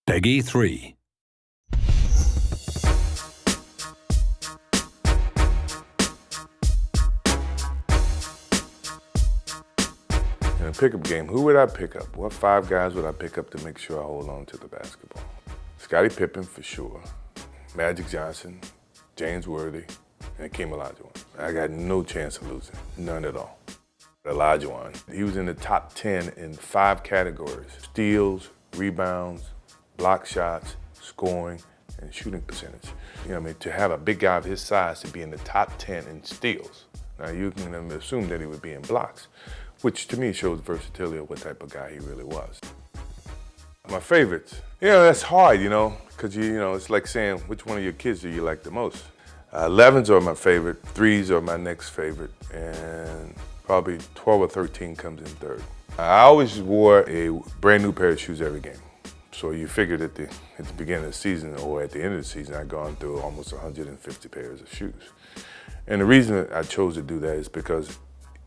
Peggy 3. In a pickup game, who would I pick up? What 5 guys would I pick up to make sure I hold on to the basketball? Scottie Pippen for sure, Magic Johnson, James Worthy, and Hakeem Olajuwon. I got no chance of losing, none at all. Olajuwon, he was in the top 10 in 5 categories: steals, rebounds, block shots, scoring, and shooting percentage. To have a big guy of his size to be in the top 10 in steals. Now you can assume that he would be in blocks, which to me shows versatility of what type of guy he really was. My favorites, that's hard, because it's like saying which one of your kids do you like the most. 11s are my favorite, 3s are my next favorite, and probably 12 or 13 comes in third. I always wore a brand new pair of shoes every game. So you figured at the beginning of the season or at the end of the season, I'd gone through almost 150 pairs of shoes. And the reason I chose to do that is because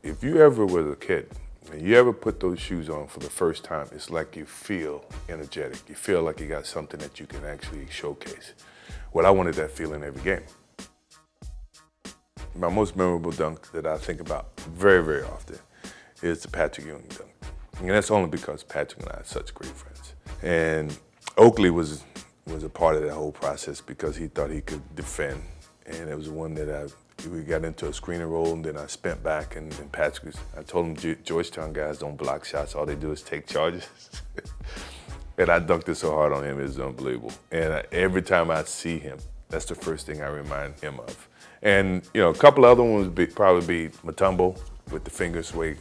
if you ever was a kid and you ever put those shoes on for the first time, it's like you feel energetic. You feel like you got something that you can actually showcase. Well, I wanted that feeling every game. My most memorable dunk that I think about very, very often is the Patrick Ewing dunk. And that's only because Patrick and I are such great friends. And Oakley was a part of that whole process because he thought he could defend. And it was one that we got into a screen and roll, and then I spent back, and Patrick I told him, Georgetown guys don't block shots, all they do is take charges. And I dunked it so hard on him, it was unbelievable. And every time I see him, that's the first thing I remind him of. And a couple other ones would probably be Mutombo with the finger swing.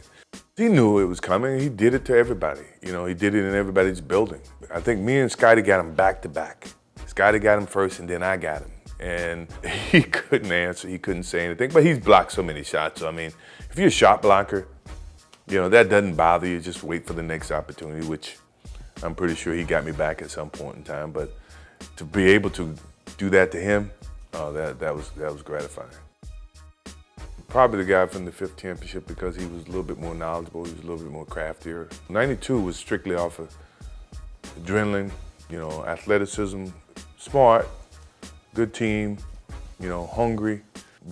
He knew it was coming. He did it to everybody. He did it in everybody's building. I think me and Scottie got him back to back. Scottie got him first, and then I got him. And he couldn't answer. He couldn't say anything. But he's blocked so many shots. So, if you're a shot blocker, that doesn't bother you. Just wait for the next opportunity, which I'm pretty sure he got me back at some point in time. But to be able to do that to him, that was gratifying. Probably the guy from the 5th championship because he was a little bit more knowledgeable, he was a little bit more craftier. 92 was strictly off of adrenaline, athleticism, smart, good team, hungry.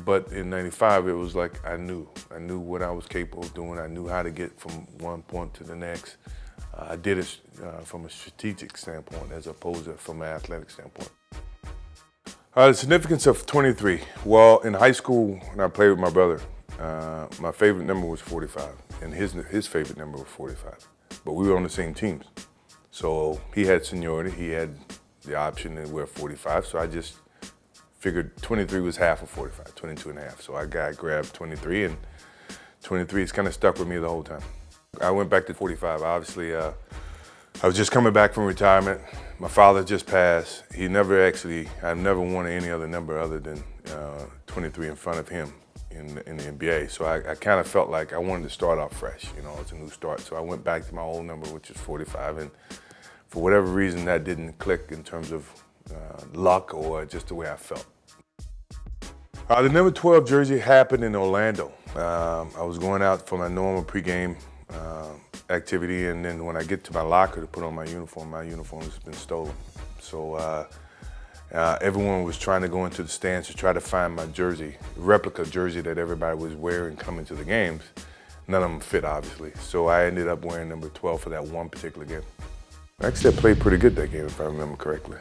But in 95, it was like I knew what I was capable of doing. I knew how to get from one point to the next. I did it from a strategic standpoint as opposed to from an athletic standpoint. The significance of 23. Well, in high school, when I played with my brother, my favorite number was 45, and his favorite number was 45. But we were on the same teams. So he had seniority, he had the option to wear 45, so I just figured 23 was half of 45, 22 and a half. So I grabbed 23, and 23 has kind of stuck with me the whole time. I went back to 45. Obviously, I was just coming back from retirement. My father just passed. I've never worn any other number other than 23 in front of him in the NBA. So I kind of felt like I wanted to start off fresh, it's a new start. So I went back to my old number, which is 45, and for whatever reason, that didn't click in terms of luck or just the way I felt. The number 12 jersey happened in Orlando. I was going out for my normal pregame activity, and then when I get to my locker to put on my uniform has been stolen. So everyone was trying to go into the stands to try to find my jersey, replica jersey that everybody was wearing coming to the games. None of them fit, obviously. So I ended up wearing number 12 for that one particular game. Actually, I played pretty good that game, if I remember correctly.